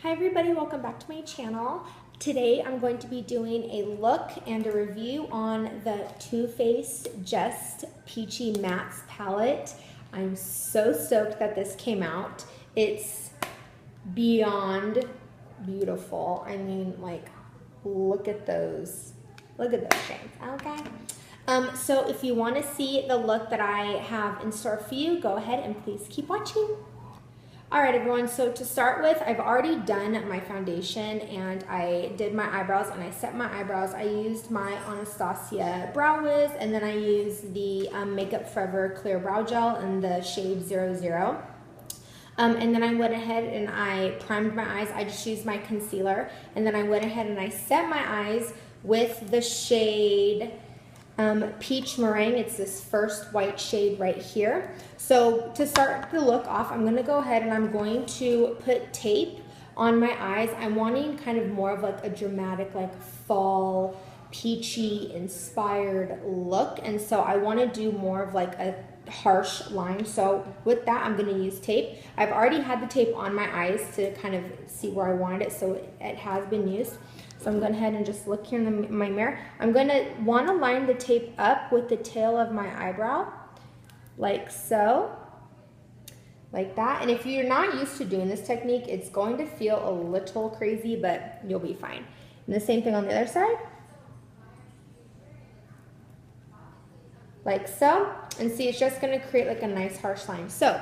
Hi everybody, welcome back to my channel. Today I'm going to be doing a look and a review on the Too Faced Just Peachy Mattes palette. I'm so stoked that this came out. It's beyond beautiful. I mean, like, look at those. Look at those shades, okay? So if you want to see the look that I have in store for you, go ahead and please keep watching. All right, everyone, so to start with, I've already done my foundation and I did my eyebrows and I set my eyebrows. I used my Anastasia Brow Wiz and then I used the Makeup Forever Clear Brow Gel in the shade 00. And then I went ahead and I primed my eyes. I just used my concealer and then I went ahead and I set my eyes with the shade Peach Meringue. It's this first white shade right here. So to start the look off, I'm going to go ahead and I'm going to put tape on my eyes. I'm wanting kind of more of like a dramatic, like fall, peachy inspired look. And so I want to do more of like a harsh line. So with that, I'm going to use tape. I've already had the tape on my eyes to kind of see where I wanted it. So it has been used. So I'm going ahead and just look here in my mirror. I'm going to want to line the tape up with the tail of my eyebrow, like so, like that. And if you're not used to doing this technique, it's going to feel a little crazy, but you'll be fine. And the same thing on the other side, like so. And see, it's just going to create like a nice harsh line. So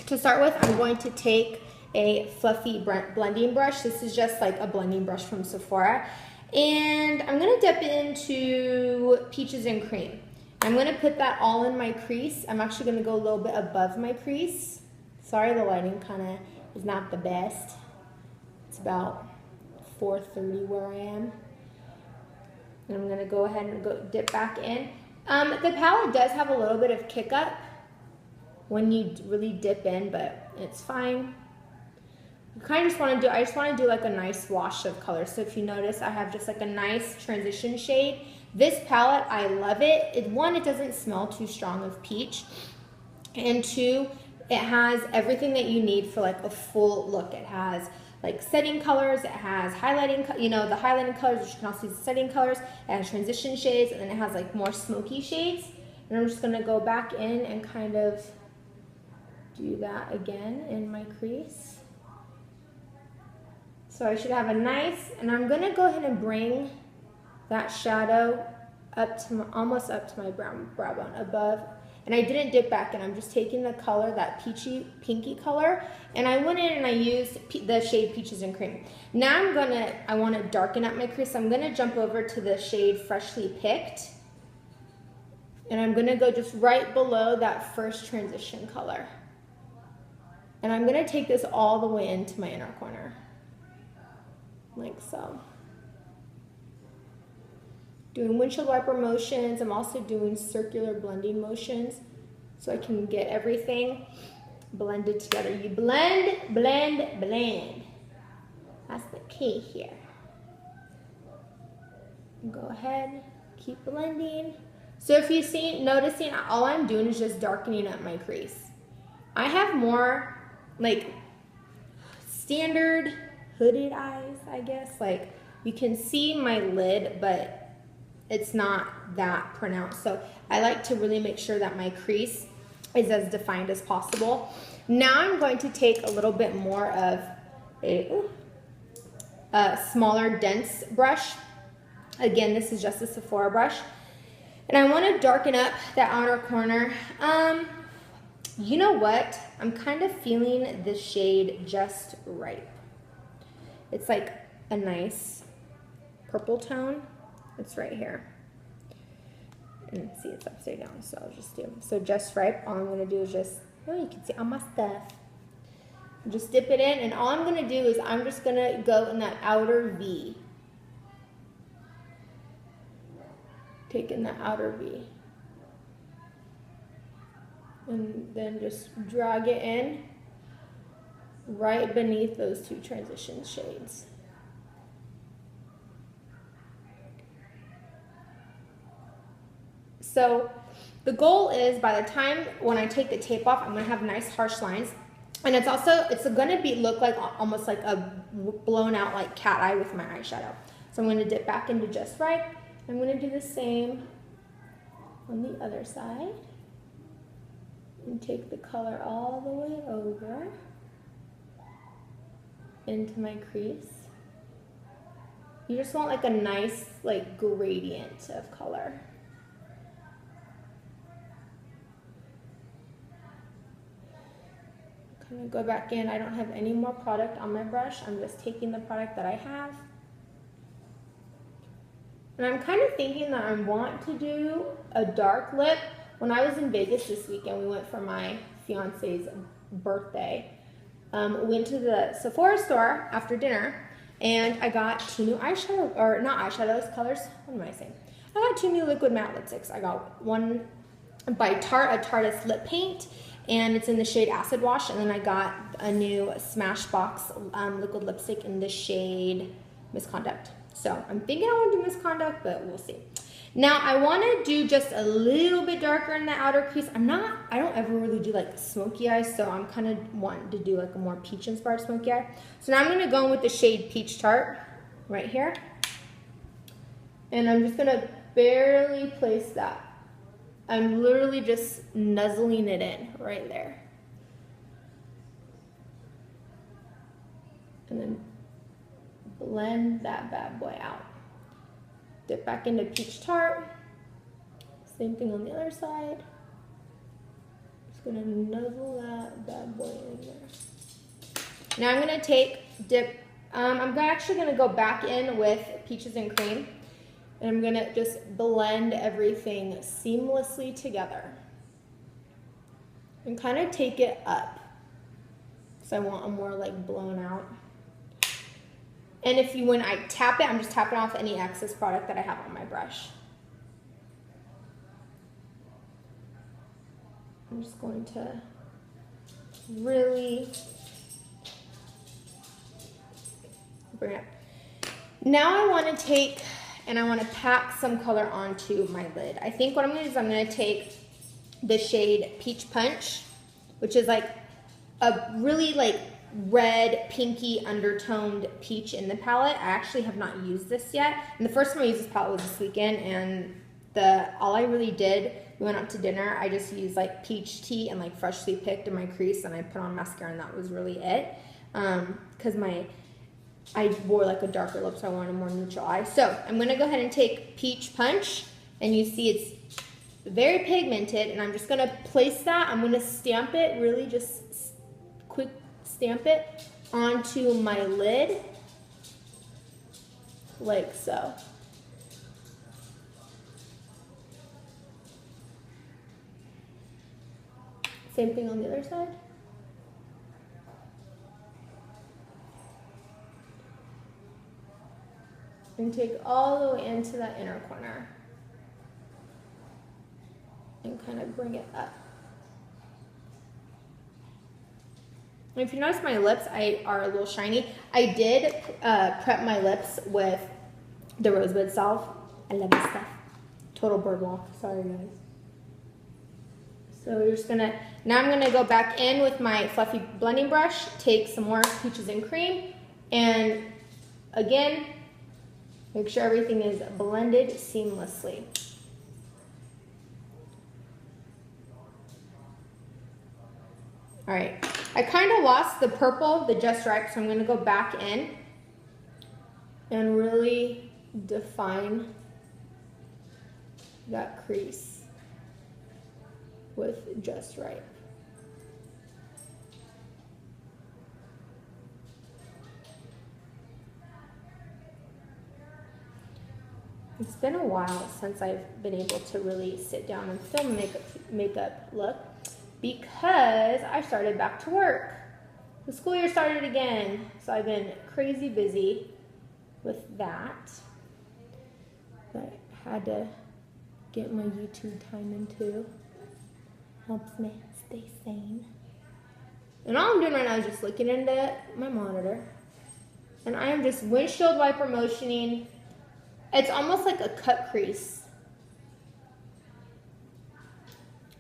to start with, I'm going to take a fluffy blending brush. This is just like a blending brush from Sephora. And I'm going to dip into Peaches and Cream. I'm going to put that all in my crease. I'm actually going to go a little bit above my crease. Sorry, the lighting kind of is not the best. It's about 4:30 where I am. And I'm going to go ahead and go dip back in. The palette does have a little bit of kick up when you really dip in, but it's fine. I just want to do like a nice wash of color. So if you notice, I have just like a nice transition shade. This palette, I love it. One, it doesn't smell too strong of peach. And two, it has everything that you need for like a full look. It has like setting colors, it has highlighting, you know, the highlighting colors, which you can also see the setting colors. It has transition shades, and then it has like more smoky shades. And I'm just gonna go back in and kind of do that again in my crease. So I should have a nice, and I'm gonna go ahead and bring that shadow up to almost up to my brow bone above. And I didn't dip back in. I'm just taking the color, that peachy, pinky color, and I went in and I used the shade Peaches and Cream. Now I wanna darken up my crease. So I'm gonna jump over to the shade Freshly Picked. And I'm gonna go just right below that first transition color. And I'm gonna take this all the way into my inner corner, like so. Doing windshield wiper motions. I'm also doing circular blending motions so I can get everything blended together. You blend, blend, blend. That's the key here. Go ahead, keep blending. So if you see, noticing, all I'm doing is just darkening up my crease. I have more like standard hooded eyes, I guess. Like, you can see my lid, but it's not that pronounced. So I like to really make sure that my crease is as defined as possible. Now I'm going to take a little bit more of a smaller, dense brush. Again, this is just a Sephora brush. And I want to darken up that outer corner. You know what? I'm kind of feeling this shade Just Right. It's like a nice purple tone. It's right here. And see, it's upside down, so I'll just do. So Just Right, all I'm gonna do is just, oh, you can see all my stuff. Just dip it in, and all I'm gonna do is I'm just gonna go in that outer V. Taking the outer V. And then just drag it in right beneath those two transition shades. So the goal is, by the time when I take the tape off, I'm gonna have nice harsh lines. And it's gonna look like almost like a blown out like cat eye with my eyeshadow. So I'm gonna dip back into Just Right. I'm gonna do the same on the other side. And take the color all the way over into my crease. You just want like a nice like gradient of color. Kind of go back in. I don't have any more product on my brush. I'm just taking the product that I have. And I'm kind of thinking that I want to do a dark lip. When I was in Vegas this weekend, we went for my fiance's birthday. We went to the Sephora store after dinner, and I got 2 new eyeshadow, or not eyeshadows, colors. What am I saying? I got 2 new liquid matte lipsticks. I got one by Tarte, a Tarteist lip paint, and it's in the shade Acid Wash. And then I got a new Smashbox liquid lipstick in the shade Misconduct. So I'm thinking I want to do Misconduct, but we'll see. Now I want to do just a little bit darker in the outer crease. I don't ever really do like smoky eyes, so I'm kind of wanting to do like a more peach inspired smoky eye. So now I'm going to go in with the shade Peach Tart right here. And I'm just going to barely place that. I'm literally just nuzzling it in right there. And then blend that bad boy out. Dip back into Peach Tart. Same thing on the other side. Just gonna nuzzle that bad boy in there. Now I'm gonna I'm actually gonna go back in with Peaches and Cream. And I'm gonna just blend everything seamlessly together. And kind of take it up. So I want a more like blown out. And when I tap it, I'm just tapping off any excess product that I have on my brush. I'm just going to really bring it up. Now I want to take and I want to pack some color onto my lid. I think what I'm going to do is I'm going to take the shade Peach Punch, which is like a really like red, pinky, undertoned peach in the palette. I actually have not used this yet. And the first time I used this palette was this weekend, and all I really did, we went out to dinner, I just used like peach tea and like freshly picked in my crease, and I put on mascara, and that was really it. Because I wore like a darker lip, so I wanted a more neutral eye. So I'm gonna go ahead and take Peach Punch, and you see it's very pigmented, and I'm just gonna place that. I'm gonna stamp it, really just quick stamp it onto my lid, like so. Same thing on the other side. And take all the way into that inner corner. And kind of bring it up. And if you notice my lips are a little shiny. I did prep my lips with the Rosebud Salve. I love this stuff. Total bird walk. Sorry guys. So we're just gonna, now I'm gonna go back in with my fluffy blending brush, take some more Peaches and Cream, and again, make sure everything is blended seamlessly. All right, I kind of lost the purple, the Just Right, so I'm gonna go back in and really define that crease with Just Right. It's been a while since I've been able to really sit down and film makeup look, because I started back to work. The school year started again, so I've been crazy busy with that. But I had to get my YouTube time in too. Helps me stay sane. And all I'm doing right now is just looking into my monitor. And I am just windshield wiper motioning. It's almost like a cut crease.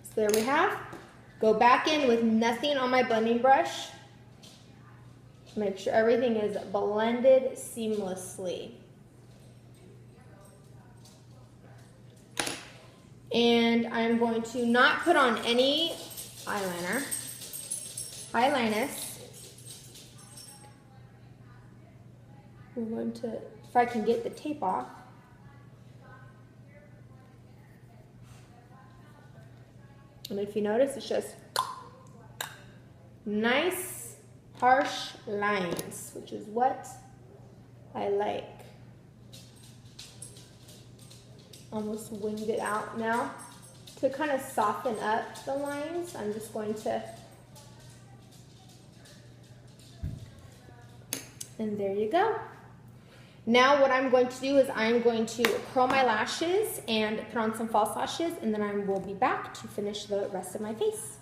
So there we have Go back in with nothing on my blending brush. Make sure everything is blended seamlessly. And I'm going to not put on any eyeliner. Eyeliness. We're going to, if I can get the tape off. And if you notice, it's just nice, harsh lines, which is what I like. Almost winged it out now. To kind of soften up the lines, I'm just going to, and there you go. Now what I'm going to do is I'm going to curl my lashes and put on some false lashes, and then I will be back to finish the rest of my face.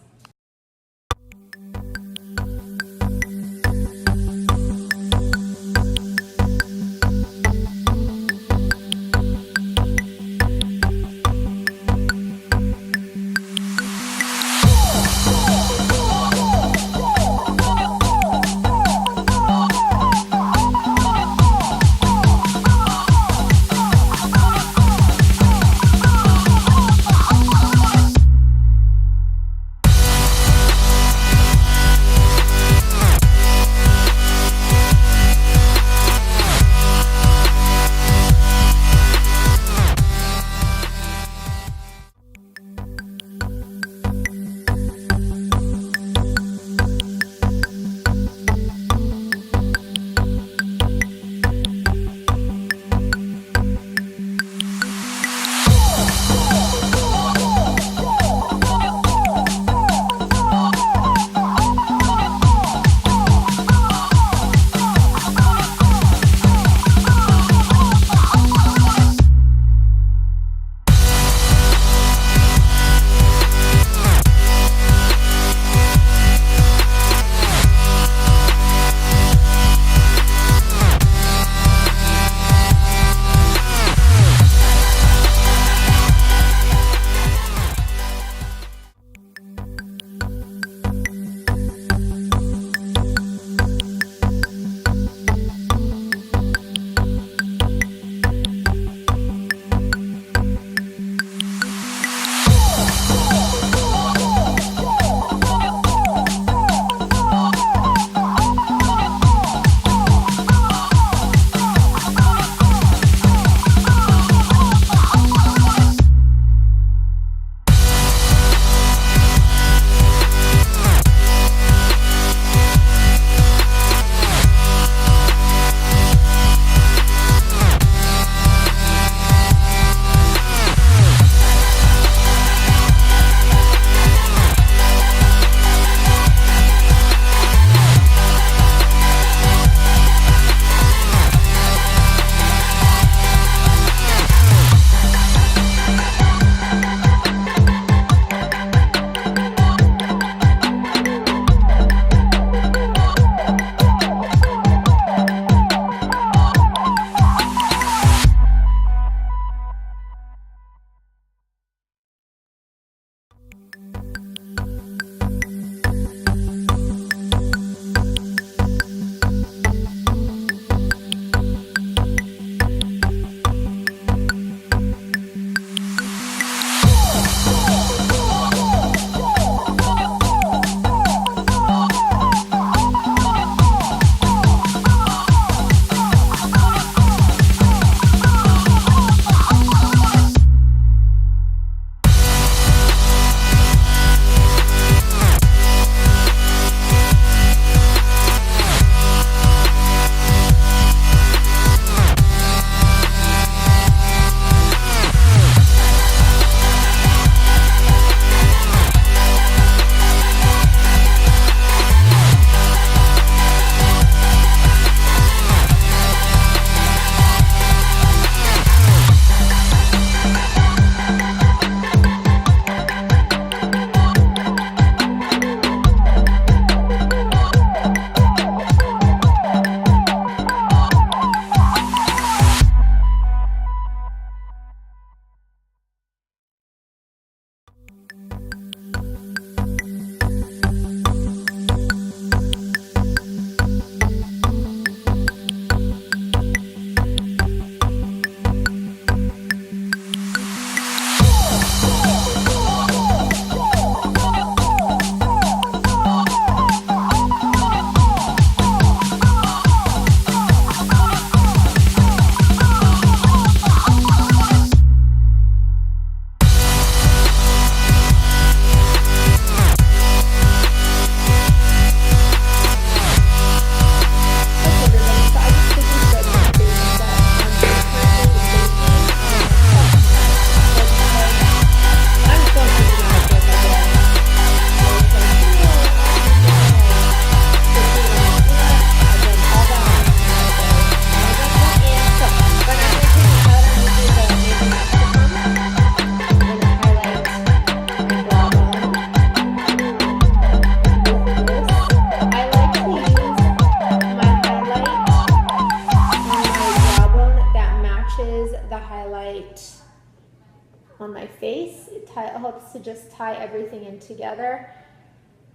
on my face. It helps to just tie everything in together.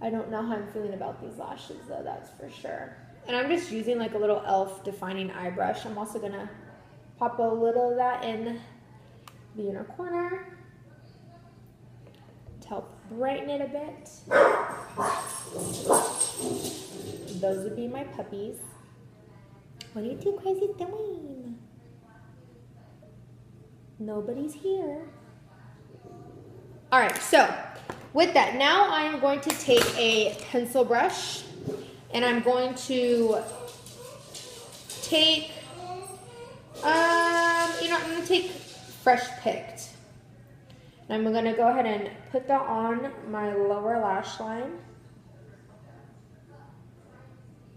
I don't know how I'm feeling about these lashes though, that's for sure. And I'm just using like a little e.l.f. defining eye brush. I'm also gonna pop a little of that in the inner corner to help brighten it a bit. Those would be my puppies. What are you two crazy doing? Nobody's here. All right, so with that, now I'm going to take a pencil brush and I'm going to take, I'm going to take Fresh Picked. And I'm going to go ahead and put that on my lower lash line.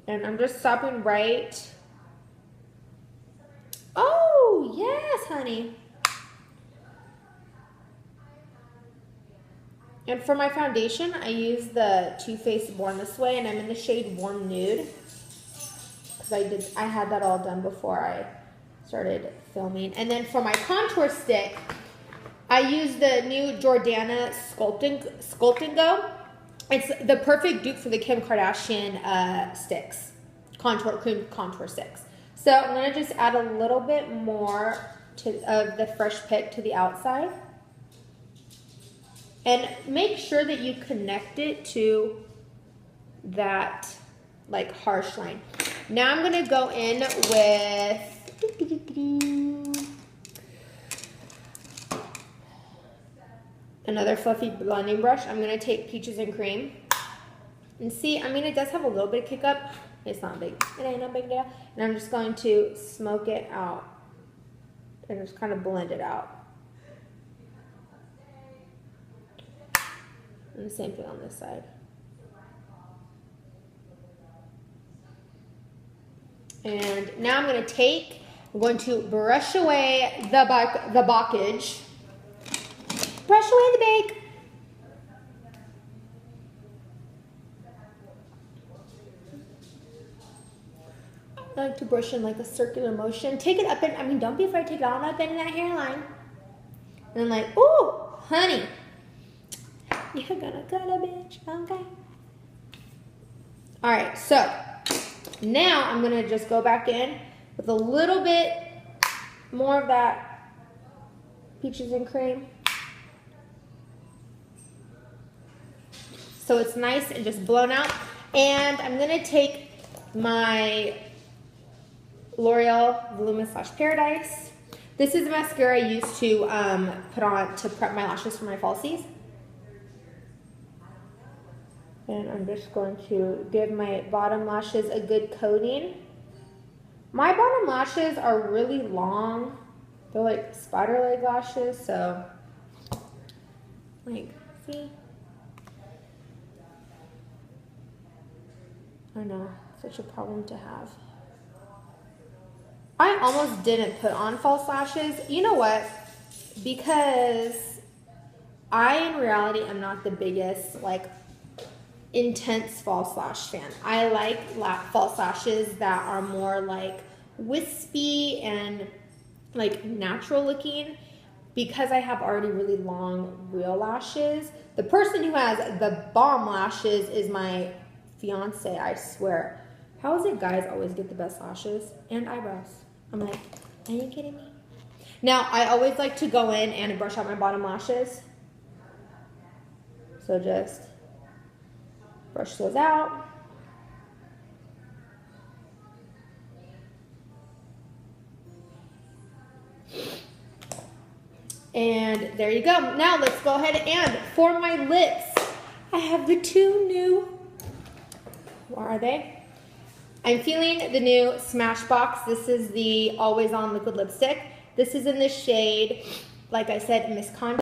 And I'm just stopping right. Oh, yes, honey. And for my foundation, I use the Too Faced Born This Way, and I'm in the shade Warm Nude. Because I had that all done before I started filming. And then for my contour stick, I use the new Jordana Sculpting Go. It's the perfect dupe for the Kim Kardashian sticks, cream contour sticks. So I'm gonna just add a little bit more of the Fresh Pick to the outside. And make sure that you connect it to that like harsh line. Now I'm gonna go in with another fluffy blending brush. I'm gonna take Peaches and Cream. And see, I mean, it does have a little bit of kick up. It's not big, it ain't no big deal. And I'm just going to smoke it out and just kind of blend it out. And the same thing on this side. And now I'm going to brush away the blockage. Brush away the bake. I like to brush in like a circular motion. Take it up and, I mean, don't be afraid to take it all up in that hairline. And I'm like, ooh, honey. You're gonna cut a bitch, okay? All right, so now I'm gonna just go back in with a little bit more of that Peaches and Cream. So it's nice and just blown out. And I'm gonna take my L'Oreal Voluminous Paradise. This is a mascara I use to put on to prep my lashes for my falsies. And I'm just going to give my bottom lashes a good coating. My bottom lashes are really long. They're like spider leg lashes, so like, see? I know, such a problem to have. I almost didn't put on false lashes. You know what? Because I, in reality, am not the biggest, like, intense false lash fan. I like false lashes that are more like wispy and like natural looking. Because I have already really long real lashes, the person who has the bomb lashes is my fiance, I swear. How is it guys always get the best lashes and eyebrows? I'm like, are you kidding me? Now, I always like to go in and brush out my bottom lashes. So just brush those out. And there you go. Now let's go ahead and for my lips, I have the two new, where are they? I'm feeling the new Smashbox. This is the Always On Liquid Lipstick. This is in the shade, like I said, Misconduct.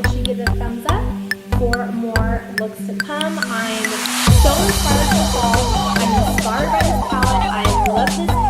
make sure you give it a thumbs up for more looks to come. I'm so inspired for fall. I'm inspired by this palette. I love this